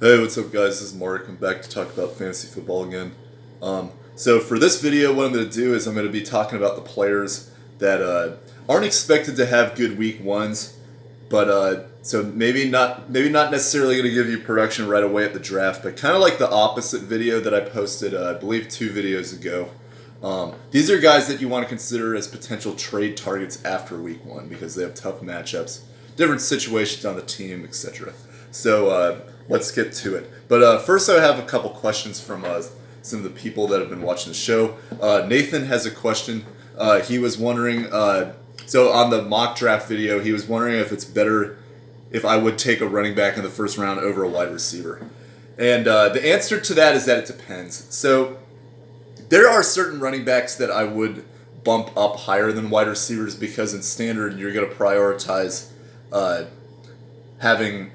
Hey, what's up, guys? This is Mark. I'm back to talk about fantasy football again. So for this video, what I'm going to do is I'm going to be talking about the players that aren't expected to have good week ones, but so maybe not necessarily going to give you production right away at the draft, but kind of like the opposite video that I posted, I believe 2 videos ago. These are guys that you want to consider as potential trade targets after week 1 because they have tough matchups, different situations on the team, etc. So let's get to it. But first, I have a couple questions from some of the people that have been watching the show. Nathan has a question. He was wondering, so on the mock draft video, he was wondering if it's better if I would take a running back in the first round over a wide receiver. And the answer to that is that it depends. So there are certain running backs that I would bump up higher than wide receivers because in standard you're going to prioritize having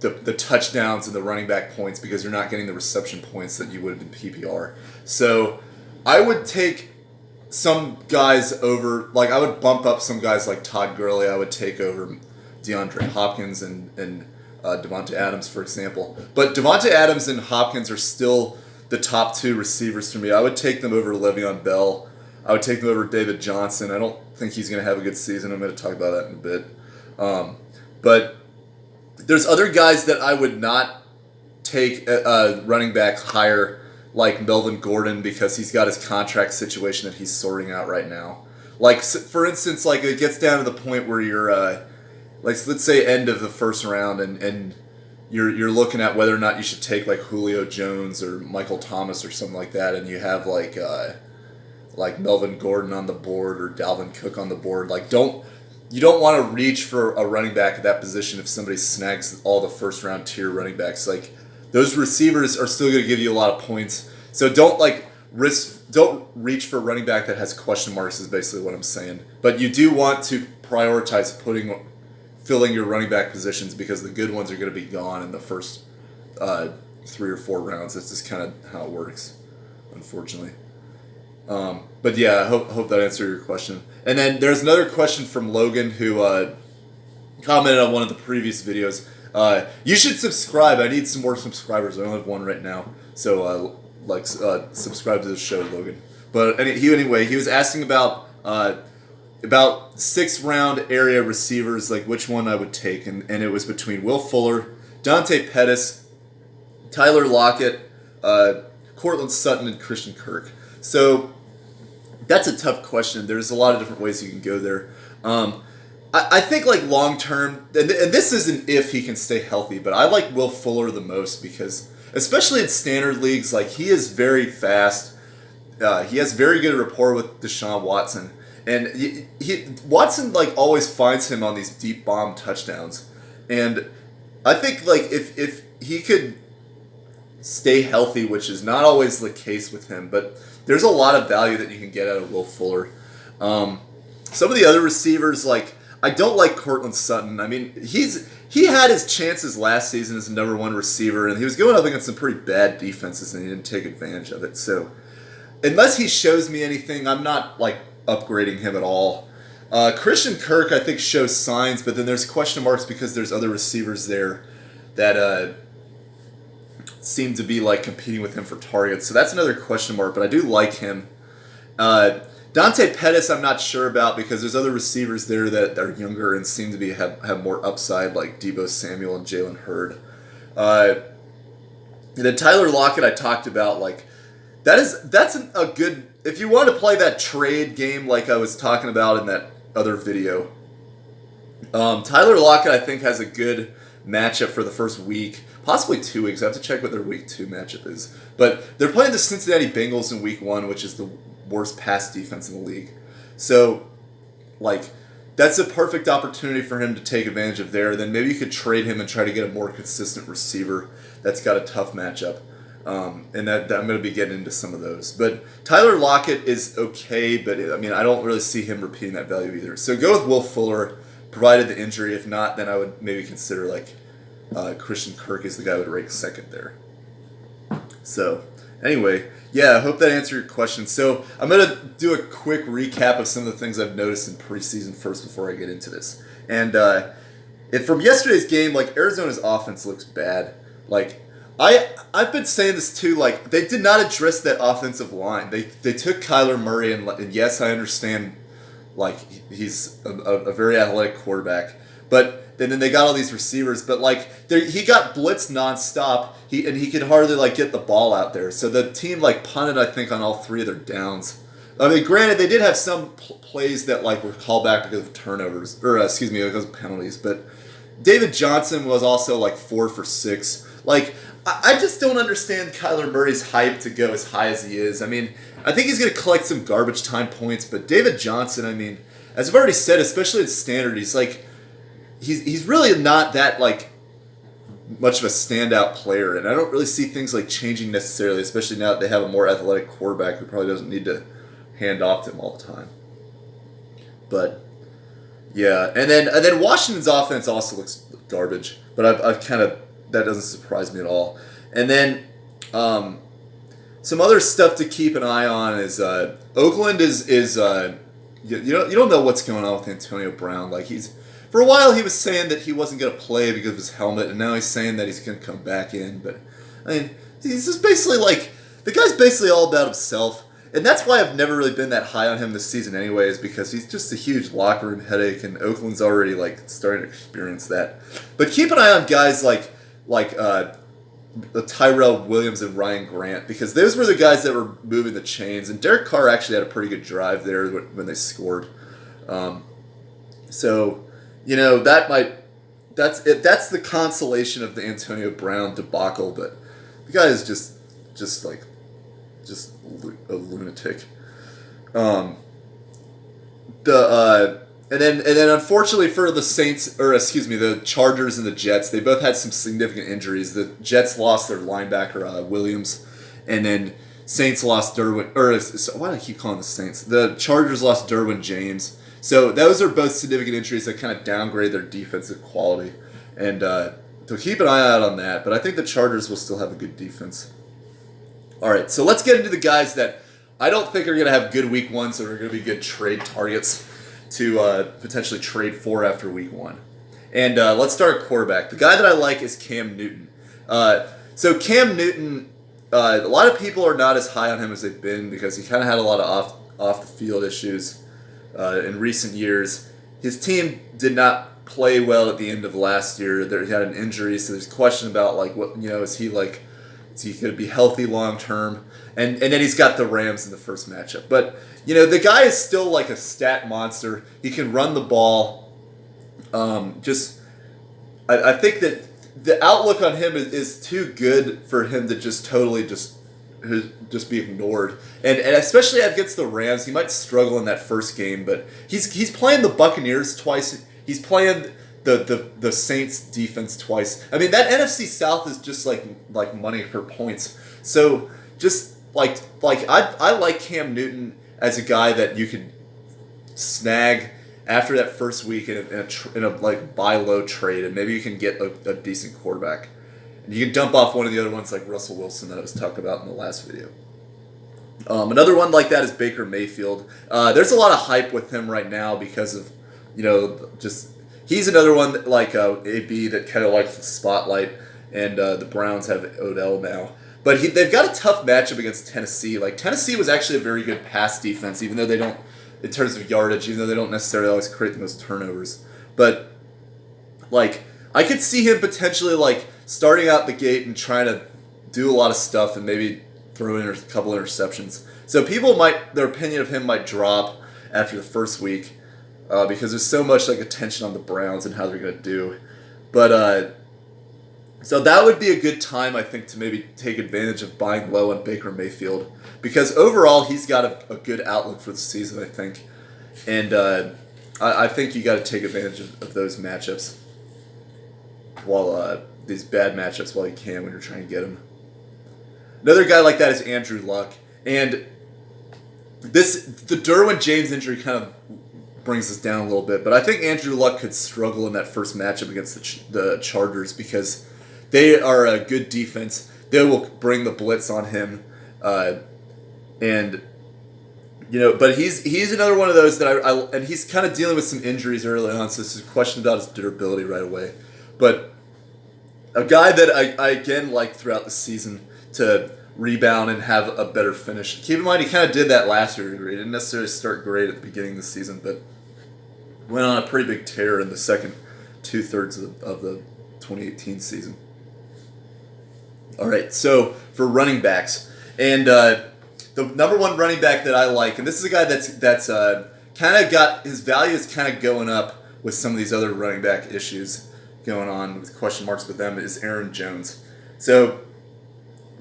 the touchdowns and the running back points because you're not getting the reception points that you would in PPR. So I would take some guys over, like I would bump up some guys like Todd Gurley. I would take over DeAndre Hopkins and Devontae Adams, for example. But Devontae Adams and Hopkins are still the top 2 receivers for me. I would take them over Le'Veon Bell. I would take them over David Johnson. I don't think he's going to have a good season. I'm going to talk about that in a bit. But there's other guys that I would not take running back higher, like Melvin Gordon, because he's got his contract situation that he's sorting out right now. Like, for instance, like it gets down to the point where you're, like, let's say end of the first round, and you're looking at whether or not you should take like Julio Jones or Michael Thomas or something like that, and you have like Melvin Gordon on the board or Dalvin Cook on the board. Like, you don't want to reach for a running back at that position if somebody snags all the first round tier running backs. Like, those receivers are still going to give you a lot of points. So don't reach for a running back that has question marks is basically what I'm saying. But you do want to prioritize filling your running back positions because the good ones are going to be gone in the first 3 or 4 rounds. That's just kind of how it works, unfortunately. But yeah, I hope that answered your question. And then there's another question from Logan who commented on one of the previous videos. You should subscribe. I need some more subscribers. I only have 1 right now. So subscribe to the show, Logan. But anyway, he was asking about 6th round area receivers, like which one I would take, and it was between Will Fuller, Dante Pettis, Tyler Lockett, Cortland Sutton, and Christian Kirk. So that's a tough question. There's a lot of different ways you can go there. I think like long term, and this isn't if he can stay healthy, but I like Will Fuller the most because, especially in standard leagues, like he is very fast. He has very good rapport with Deshaun Watson, and Watson like always finds him on these deep bomb touchdowns. And I think like if he could stay healthy, which is not always the case with him, but there's a lot of value that you can get out of Will Fuller. Some of the other receivers, like I don't like Cortland Sutton. I mean, he had his chances last season as a number 1 receiver, and he was going up against some pretty bad defenses, and he didn't take advantage of it. So unless he shows me anything, I'm not like upgrading him at all. Christian Kirk, I think, shows signs, but then there's question marks because there's other receivers there that seem to be like competing with him for targets. So that's another question mark, but I do like him. Dante Pettis, I'm not sure about because there's other receivers there that are younger and seem to have more upside, like Deebo Samuel and Jalen Hurd. And then Tyler Lockett, I talked about, like that's a good, if you want to play that trade game like I was talking about in that other video. Tyler Lockett, I think, has a good matchup for the first week, possibly 2 weeks. I have to check what their week 2 matchup is. But they're playing the Cincinnati Bengals in week 1, which is the worst pass defense in the league. So, like, that's a perfect opportunity for him to take advantage of there. Then maybe you could trade him and try to get a more consistent receiver that's got a tough matchup. And that I'm going to be getting into some of those. But Tyler Lockett is okay, but I mean, I don't really see him repeating that value either. So go with Will Fuller, provided the injury. If not, then I would maybe consider like Christian Kirk is the guy I would rank 2nd there. So anyway, yeah, I hope that answered your question. So I'm going to do a quick recap of some of the things I've noticed in preseason first before I get into this. And from yesterday's game, like Arizona's offense looks bad. Like I've been saying this too. Like they did not address that offensive line. They took Kyler Murray and yes, I understand. Like he's a very athletic quarterback, but then they got all these receivers. But like he got blitzed nonstop. He could hardly like get the ball out there. So the team like punted, I think, on all three of their downs. I mean, granted, they did have some plays that like were called back because of turnovers, or because of penalties. But David Johnson was also like 4 for 6. Like I just don't understand Kyler Murray's hype to go as high as he is. I mean, I think he's going to collect some garbage time points, but David Johnson, I mean, as I've already said, especially in standard, he's like he's really not that like much of a standout player, and I don't really see things like changing necessarily, especially now that they have a more athletic quarterback who probably doesn't need to hand off to him all the time. But yeah, and then Washington's offense also looks garbage, but I've kind of that doesn't surprise me at all. And then some other stuff to keep an eye on is Oakland is you don't know what's going on with Antonio Brown. Like for a while he was saying that he wasn't going to play because of his helmet, and now he's saying that he's going to come back in. But I mean, he's just basically like the guy's basically all about himself. And that's why I've never really been that high on him this season anyway, is because he's just a huge locker room headache, and Oakland's already like starting to experience that. But keep an eye on guys like the Tyrell Williams and Ryan Grant, because those were the guys that were moving the chains. And Derek Carr actually had a pretty good drive there when they scored. So, that's the consolation of the Antonio Brown debacle. But the guy is just a lunatic. And then unfortunately for the Saints, the Chargers and the Jets, they both had some significant injuries. The Jets lost their linebacker Williams, and then Saints lost Derwin. Why do I keep calling the Saints? The Chargers lost Derwin James. So those are both significant injuries that kind of downgrade their defensive quality, and so keep an eye out on that. But I think the Chargers will still have a good defense. All right, so let's get into the guys that I don't think are going to have good week one, so are going to be good trade targets to potentially trade for after week one. And let's start at quarterback. The guy that I like is Cam Newton. So Cam Newton, a lot of people are not as high on him as they've been because he kind of had a lot of off-the-field issues in recent years. His team did not play well at the end of last year. He had an injury, so there's a question about is he going to be healthy long term? And then he's got the Rams in the first matchup. But, the guy is still like a stat monster. He can run the ball. I think that the outlook on him is too good for him to just totally just be ignored. And especially against the Rams, he might struggle in that first game. But he's playing the Buccaneers twice. He's playing the Saints defense twice. I mean, that NFC South is just like money for points. So just I like Cam Newton as a guy that you could snag after that first week in a buy low trade, and maybe you can get a decent quarterback. And you can dump off one of the other ones like Russell Wilson that I was talking about in the last video. Another one like that is Baker Mayfield. There's a lot of hype with him right now because of he's another one like AB that kind of likes the spotlight, and the Browns have Odell now. But they've got a tough matchup against Tennessee. Like, Tennessee was actually a very good pass defense, even though they don't, in terms of yardage, even though they don't necessarily always create the most turnovers. But, I could see him potentially, starting out the gate and trying to do a lot of stuff and maybe throw in a couple interceptions. So their opinion of him might drop after the first week because there's so much, attention on the Browns and how they're going to do. But, so that would be a good time, I think, to maybe take advantage of buying low on Baker Mayfield. Because overall, he's got a good outlook for the season, I think. And I think you got to take advantage of those matchups. These bad matchups while you can when you're trying to get them. Another guy like that is Andrew Luck. And the Derwin James injury kind of brings us down a little bit. But I think Andrew Luck could struggle in that first matchup against the Chargers because they are a good defense. They will bring the blitz on him, but he's another one of those that and he's kind of dealing with some injuries early on, so it's a question about his durability right away. But A guy that I again like throughout the season to rebound and have a better finish. Keep in mind, he kind of did that last year. He didn't necessarily start great at the beginning of the season, but went on a pretty big tear in the second two-thirds of the 2018 season. All right, so for running backs, and the number one running back that I like, and this is a guy that's kind of got his value is kind of going up with some of these other running back issues going on with question marks with them, is Aaron Jones. So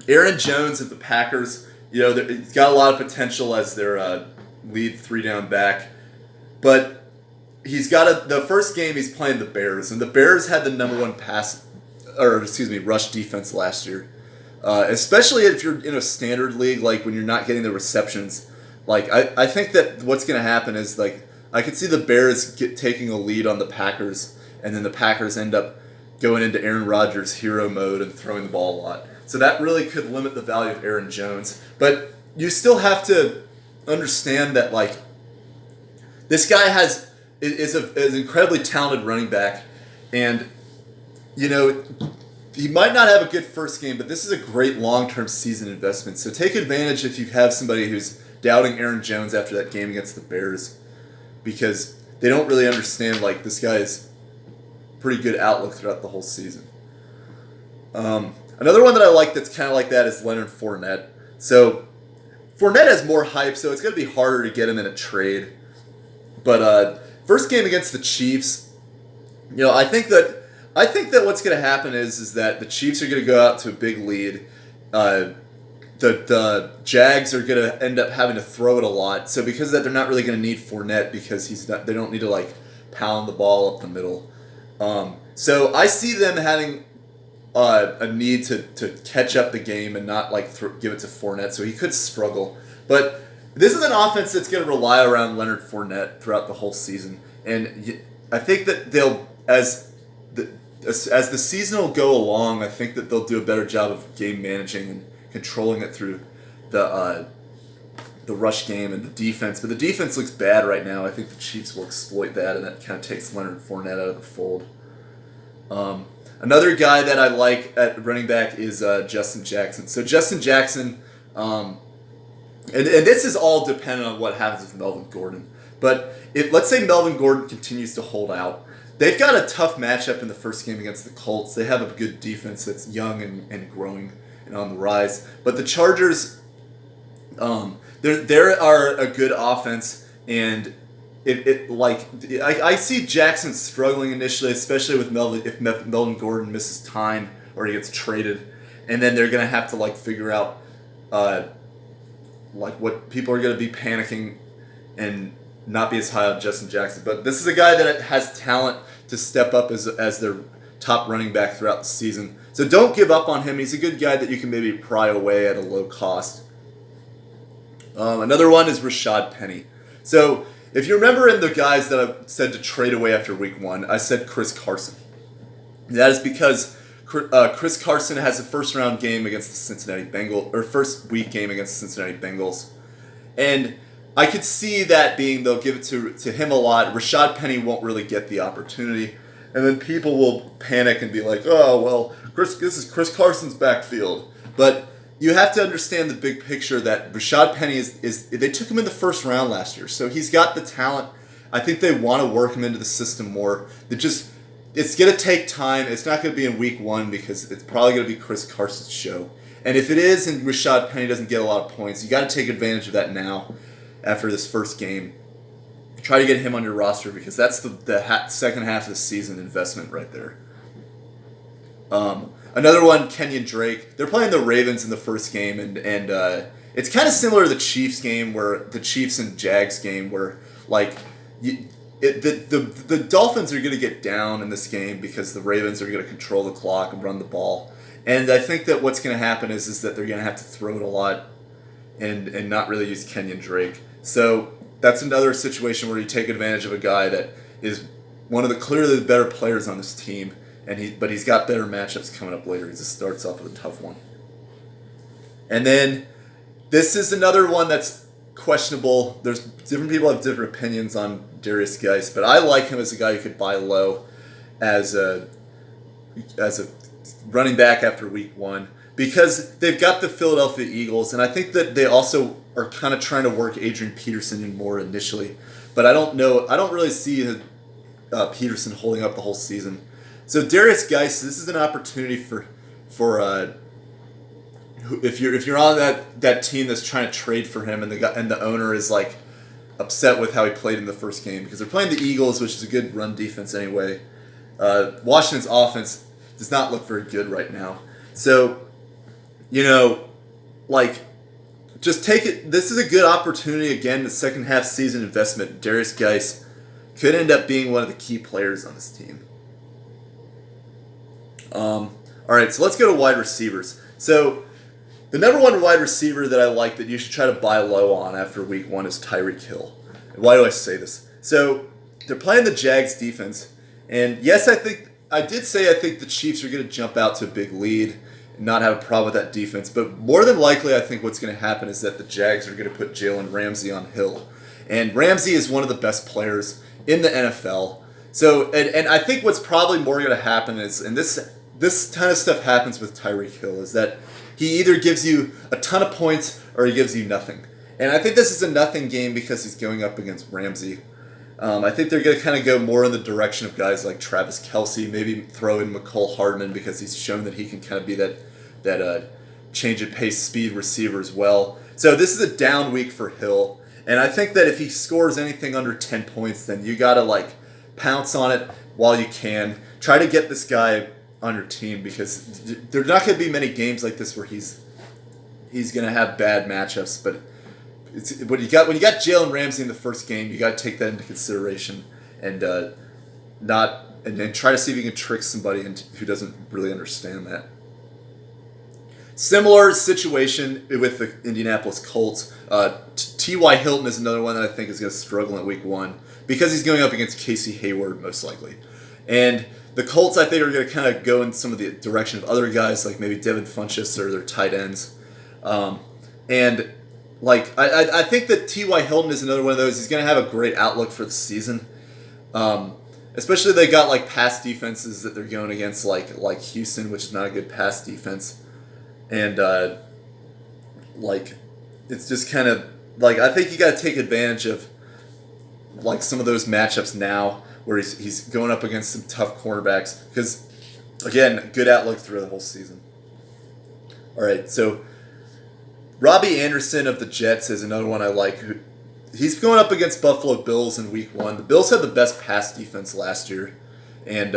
Aaron Jones of the Packers, he's got a lot of potential as their lead three-down back, but he's got the first game he's playing the Bears, and the Bears had the number one rush defense last year. Especially if you're in a standard league, like when you're not getting the receptions. Like I think that what's going to happen is like I could see the Bears taking a lead on the Packers, and then the Packers end up going into Aaron Rodgers hero mode and throwing the ball a lot. So that really could limit the value of Aaron Jones. But you still have to understand that like this guy is an incredibly talented running back, and he might not have a good first game, but this is a great long-term season investment. So take advantage if you have somebody who's doubting Aaron Jones after that game against the Bears, because they don't really understand like this guy's pretty good outlook throughout the whole season. Another one that I like that's kind of like that is Leonard Fournette. So Fournette has more hype, so it's going to be harder to get him in a trade. But first game against the Chiefs, I think that what's going to happen is that the Chiefs are going to go out to a big lead. The Jags are going to end up having to throw it a lot. So because of that, they're not really going to need Fournette because they don't need to like pound the ball up the middle. So I see them having a need to catch up the game and not like give it to Fournette. So he could struggle. But this is an offense that's going to rely around Leonard Fournette throughout the whole season. And I think that they'll, as the season will go along, I think that they'll do a better job of game managing and controlling it through the rush game and the defense. But the defense looks bad right now. I think the Chiefs will exploit that, and that kind of takes Leonard Fournette out of the fold. Another guy that I like at running back is Justin Jackson. So Justin Jackson, and this is all dependent on what happens with Melvin Gordon. But let's say Melvin Gordon continues to hold out, they've got a tough matchup in the first game against the Colts. They have a good defense that's young and growing and on the rise. But the Chargers, there are a good offense, and I see Jackson struggling initially, especially with if Melvin Gordon misses time or he gets traded, and then they're gonna have to like figure out what people are gonna be panicking and not be as high on Justin Jackson. But this is a guy that has talent to step up as their top running back throughout the season. So don't give up on him. He's a good guy that you can maybe pry away at a low cost. Another one is Rashaad Penny. So if you remember in the guys that I said to trade away after week 1, I said Chris Carson. That is because Chris Carson has a first round game against the Cincinnati Bengals, or first week game against the Cincinnati Bengals. And I could see that being they'll give it to him a lot. Rashaad Penny won't really get the opportunity. And then people will panic and be like, oh, well, this is Chris Carson's backfield. But you have to understand the big picture that Rashaad Penny is they took him in the first round last year. So he's got the talent. I think they want to work him into the system more. It's going to take time. It's not going to be in week 1 because it's probably going to be Chris Carson's show. And if it is and Rashaad Penny doesn't get a lot of points, you got to take advantage of that now after this first game. Try to get him on your roster because that's the second half of the season investment right there. Another one, Kenyan Drake. They're playing the Ravens in the first game, and it's kind of similar to the Chiefs game, where the Chiefs and Jags game, where like the Dolphins are going to get down in this game because the Ravens are going to control the clock and run the ball. And I think that what's going to happen is that they're going to have to throw it a lot and not really use Kenyan Drake. So that's another situation where you take advantage of a guy that is one of the clearly the better players on this team, but he's got better matchups coming up later. He just starts off with a tough one. And then this is another one that's questionable. There's different people have different opinions on Derius Guice, but I like him as a guy you could buy low as a running back after week 1 because they've got the Philadelphia Eagles, and I think that they also are kind of trying to work Adrian Peterson in more initially. But I don't know. I don't really see Peterson holding up the whole season. So Derius Guice, this is an opportunity for if you're on that team that's trying to trade for him, and the owner is like upset with how he played in the first game because they're playing the Eagles, which is a good run defense anyway. Washington's offense does not look very good right now. So, just take it. This is a good opportunity. Again, the second half season investment. Derius Guice could end up being one of the key players on this team. All right, so let's go to wide receivers. So the number one wide receiver that I like that you should try to buy low on after week 1 is Tyreek Hill. And why do I say this? So they're playing the Jags defense, and yes, I think the Chiefs are going to jump out to a big lead and not have a problem with that defense. But more than likely, I think what's going to happen is that the Jags are going to put Jalen Ramsey on Hill, and Ramsey is one of the best players in the NFL. So and I think what's probably more going to happen is, and this kind of stuff happens with Tyreek Hill, is that he either gives you a ton of points or he gives you nothing. And I think this is a nothing game because he's going up against Ramsey. I think they're going to kind of go more in the direction of guys like Travis Kelce, maybe throw in McCole Hardman because he's shown that he can kind of be that change of pace speed receiver as well. So this is a down week for Hill. And I think that if he scores anything under 10 points, then you got to pounce on it while you can. Try to get this guy on your team because there's not going to be many games like this where he's going to have bad matchups. But when you got Jalen Ramsey in the first game, you got to take that into consideration and try to see if you can trick somebody who doesn't really understand that. Similar situation with the Indianapolis Colts. T.Y. Hilton is another one that I think is going to struggle in week 1 because he's going up against Casey Hayward most likely. And the Colts, I think, are going to kind of go in some of the direction of other guys, like maybe Devin Funchess or their tight ends. I think that T.Y. Hilton is another one of those. He's going to have a great outlook for the season. Especially they got pass defenses that they're going against, like Houston, which is not a good pass defense. And it's just kind of I think you got to take advantage of some of those matchups now, where he's going up against some tough cornerbacks. Because, again, good outlook through the whole season. All right, so Robby Anderson of the Jets is another one I like. He's going up against Buffalo Bills in week 1. The Bills had the best pass defense last year. And,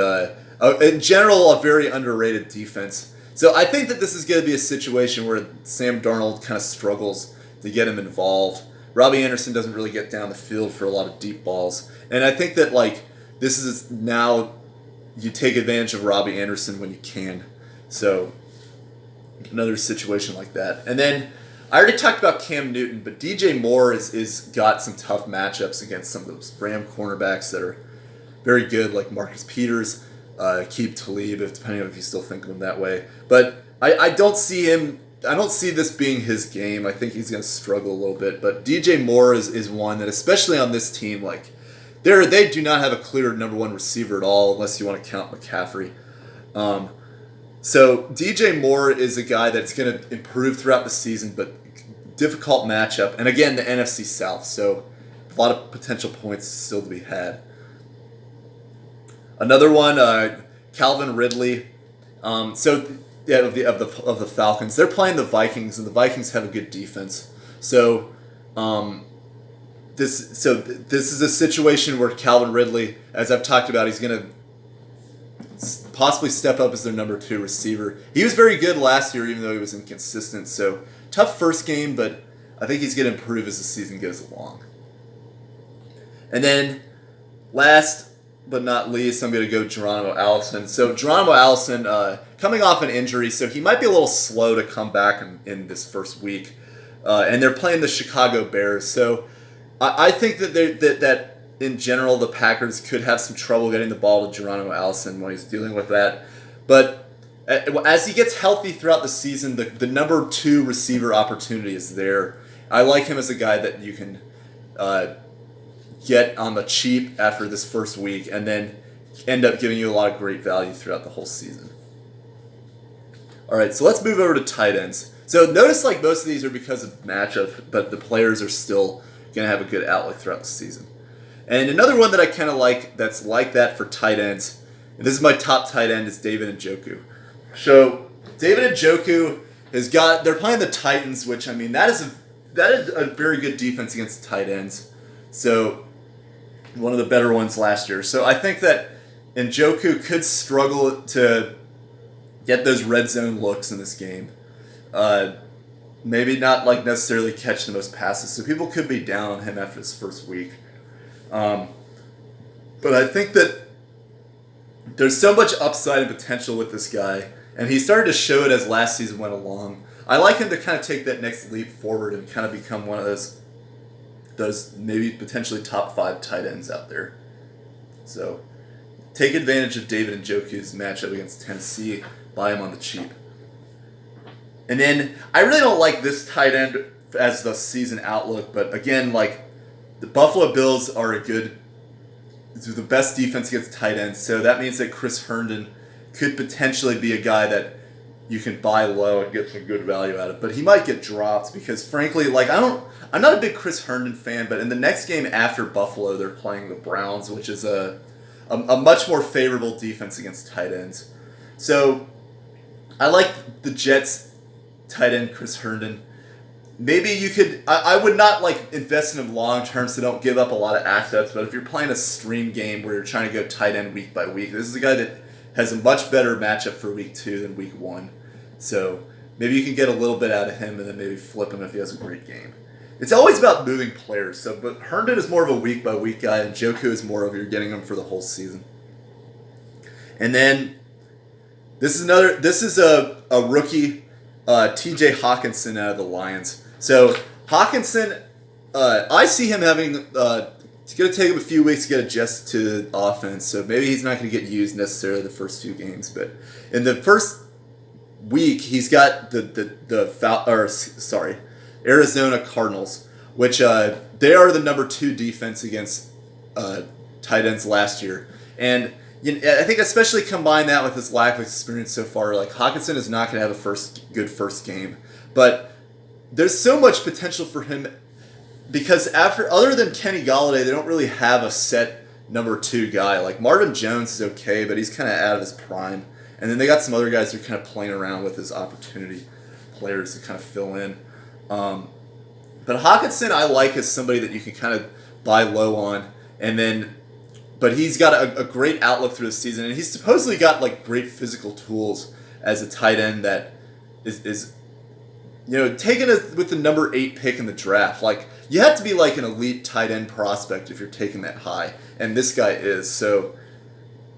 in general, a very underrated defense. So I think that this is going to be a situation where Sam Darnold kind of struggles to get him involved. Robby Anderson doesn't really get down the field for a lot of deep balls. And I think that, this is now you take advantage of Robby Anderson when you can. So, another situation like that. And then, I already talked about Cam Newton, but DJ Moore is got some tough matchups against some of those Ram cornerbacks that are very good, like Marcus Peters, Aqib Talib, depending on if you still think of him that way. But I don't see him. I don't see this being his game. I think he's going to struggle a little bit. But DJ Moore is one that, especially on this team, they do not have a clear number 1 receiver at all, unless you want to count McCaffrey. So DJ Moore is a guy that's going to improve throughout the season, but difficult matchup. And again, the NFC South, so a lot of potential points still to be had. Another one, Calvin Ridley. Of the Falcons, they're playing the Vikings, and the Vikings have a good defense. So, this is a situation where Calvin Ridley, as I've talked about, he's going to possibly step up as their number 2 receiver. He was very good last year, even though he was inconsistent. So, tough first game, but I think he's going to improve as the season goes along. And then, last but not least, I'm going to go Geronimo Allison. So, Geronimo Allison, coming off an injury, so he might be a little slow to come back in this first week. And they're playing the Chicago Bears. So, I think that in general, the Packers could have some trouble getting the ball to Geronimo Allison when he's dealing with that. But as he gets healthy throughout the season, the number 2 receiver opportunity is there. I like him as a guy that you can get on the cheap after this first week and then end up giving you a lot of great value throughout the whole season. All right, so let's move over to tight ends. So notice like most of these are because of matchup, but the players are still going to have a good outlook throughout the season. And another one that I kind of like that's like that for tight ends, and this is my top tight end, is David Njoku. So David Njoku they're playing the Titans, which I mean that is a very good defense against tight ends. So one of the better ones last year. So I think that Njoku could struggle to get those red zone looks in this game. Maybe not like necessarily catch the most passes. So people could be down on him after his first week. But I think that there's so much upside and potential with this guy, and he started to show it as last season went along. I like him to kind of take that next leap forward and kind of become one of those maybe potentially top 5 tight ends out there. So take advantage of David Njoku's matchup against Tennessee. Buy him on the cheap. And then I really don't like this tight end as the season outlook, but again, like the Buffalo Bills are the best defense against tight ends, so that means that Chris Herndon could potentially be a guy that you can buy low and get some good value out of. But he might get dropped because, frankly, like I'm not a big Chris Herndon fan, but in the next game after Buffalo, they're playing the Browns, which is a much more favorable defense against tight ends. So I like the Jets tight end Chris Herndon. Maybe you could. I would not like invest in him long term, so don't give up a lot of assets. But if you're playing a stream game where you're trying to go tight end week by week, this is a guy that has a much better matchup for week 2 than week 1. So maybe you can get a little bit out of him and then maybe flip him if he has a great game. It's always about moving players. So, but Herndon is more of a week by week guy, and Njoku is more of you're getting him for the whole season. And then this is a rookie, T.J. Hockenson out of the Lions. So Hockenson, I see him having. It's going to take him a few weeks to get adjusted to the offense, so maybe he's not going to get used necessarily the first 2 games. But in the first week, he's got Arizona Cardinals, which they are the number 2 defense against tight ends last year, and I think especially combine that with his lack of experience so far, like Hockenson is not going to have a good first game, but there's so much potential for him. Because other than Kenny Golladay, they don't really have a set number 2 guy. Like Marvin Jones is okay, but he's kind of out of his prime. And then they got some other guys who are kind of playing around with his opportunity players to kind of fill in. But Hockenson I like as somebody that you can kind of buy low on. But he's got a great outlook through the season. And he's supposedly got like great physical tools as a tight end that is taken with the number 8 pick in the draft. Like, you have to be like an elite tight end prospect if you're taking that high. And this guy is. So,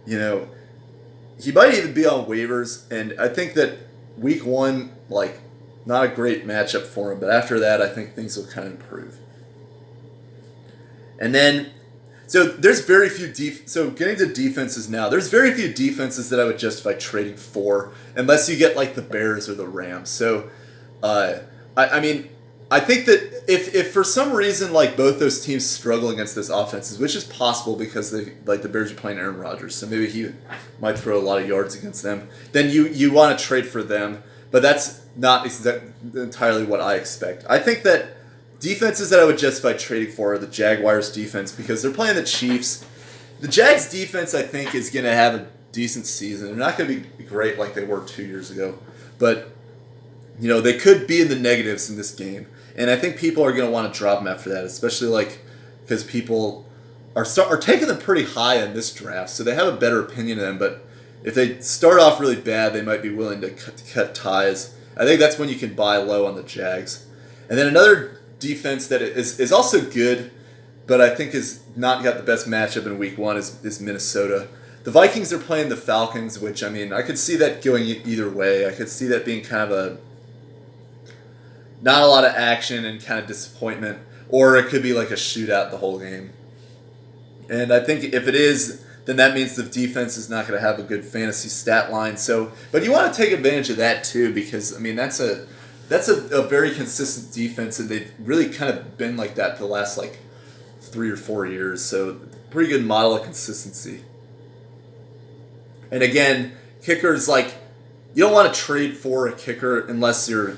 he might even be on waivers. And I think that week 1, like, not a great matchup for him. But after that, I think things will kind of improve. And then, so there's very few so getting to defenses now, there's very few defenses that I would justify trading for unless you get like the Bears or the Rams. So, I mean, I think that if for some reason like both those teams struggle against those offenses, which is possible because the Bears are playing Aaron Rodgers, so maybe he might throw a lot of yards against them, then you want to trade for them. But that's not entirely what I expect. I think that defenses that I would justify trading for are the Jaguars defense because they're playing the Chiefs. The Jags defense I think is going to have a decent season. They're not going to be great like they were 2 years ago, but they could be in the negatives in this game. And I think people are going to want to drop them after that, especially because people are taking them pretty high in this draft, so they have a better opinion of them. But if they start off really bad, they might be willing to cut ties. I think that's when you can buy low on the Jags. And then another defense that is also good, but I think is not got the best matchup in week 1 is Minnesota. The Vikings are playing the Falcons, which, I mean, I could see that going either way. I could see that being kind of not a lot of action and kind of disappointment, or it could be like a shootout the whole game. And I think if it is, then that means the defense is not going to have a good fantasy stat line. So, but you want to take advantage of that too, because I mean that's a very consistent defense, and they've really kind of been like that for the last 3 or 4 years. So, pretty good model of consistency. And again, kickers you don't want to trade for a kicker unless you're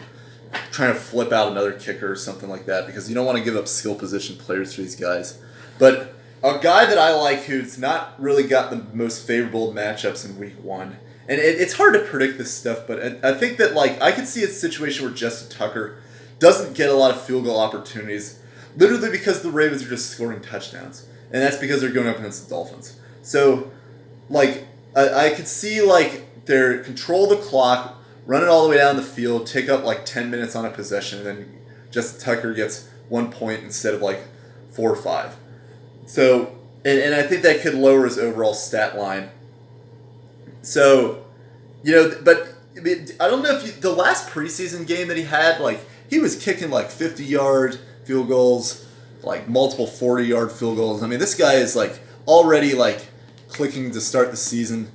trying to flip out another kicker or something like that, because you don't want to give up skill position players for these guys. But a guy that I like who's not really got the most favorable matchups in week 1, and it's hard to predict this stuff, but I think that like I could see a situation where Justin Tucker doesn't get a lot of field goal opportunities, literally because the Ravens are just scoring touchdowns, and that's because they're going up against the Dolphins. So, like, I could see like they control the clock, run it all the way down the field, take up like 10 minutes on a possession, and then Justin Tucker gets 1 point instead of like 4 or 5. So, and I think that could lower his overall stat line. So, but I mean, I don't know if the last preseason game that he had, like, he was kicking like 50-yard field goals, like multiple 40-yard field goals. I mean, this guy is like already like clicking to start the season.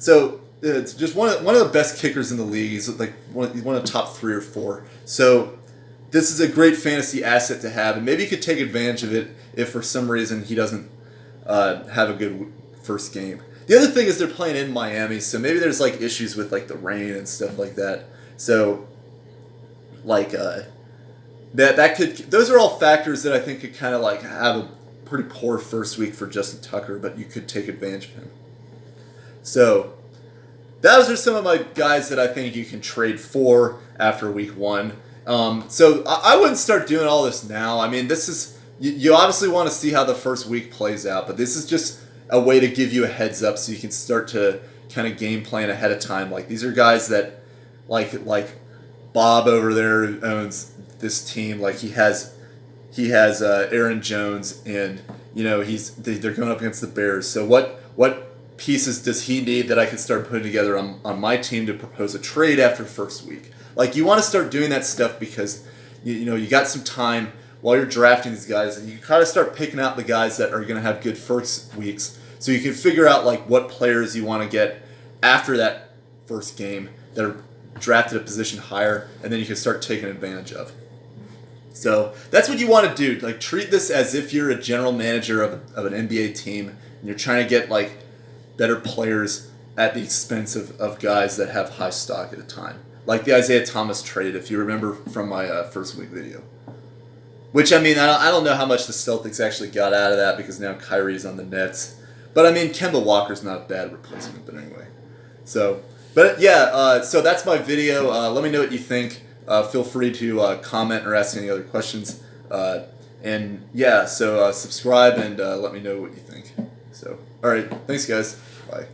So it's just one of the best kickers in the league. He's like one of the top 3 or 4. So this is a great fantasy asset to have, and maybe you could take advantage of it if for some reason he doesn't have a good first game. The other thing is they're playing in Miami, so maybe there's like issues with like the rain and stuff like that. So like that could, those are all factors that I think could kind of like have a pretty poor first week for Justin Tucker, but you could take advantage of him. So those are some of my guys that I think you can trade for after week 1. So I wouldn't start doing all this now. I mean, this is, you obviously want to see how the first week plays out, but this is just a way to give you a heads up so you can start to kind of game plan ahead of time. Like, these are guys that, like Bob over there owns this team. Like, he has Aaron Jones, and they're going up against the Bears. So what pieces does he need that I can start putting together on my team to propose a trade after first week? Like, you want to start doing that stuff because you got some time while you're drafting these guys, and you kind of start picking out the guys that are going to have good first weeks, so you can figure out like what players you want to get after that first game that are drafted a position higher, and then you can start taking advantage of. So that's what you want to do. Like, treat this as if you're a general manager of an NBA team, and you're trying to get like better players at the expense of guys that have high stock at a time. Like the Isaiah Thomas trade, if you remember from my first week video. Which, I mean, I don't know how much the Celtics actually got out of that, because now Kyrie's on the Nets. But, I mean, Kemba Walker's not a bad replacement, but anyway. So, but yeah, so that's my video. Let me know what you think. Feel free to comment or ask any other questions. And yeah, so subscribe and let me know what you think. So, all right, thanks guys. Bye.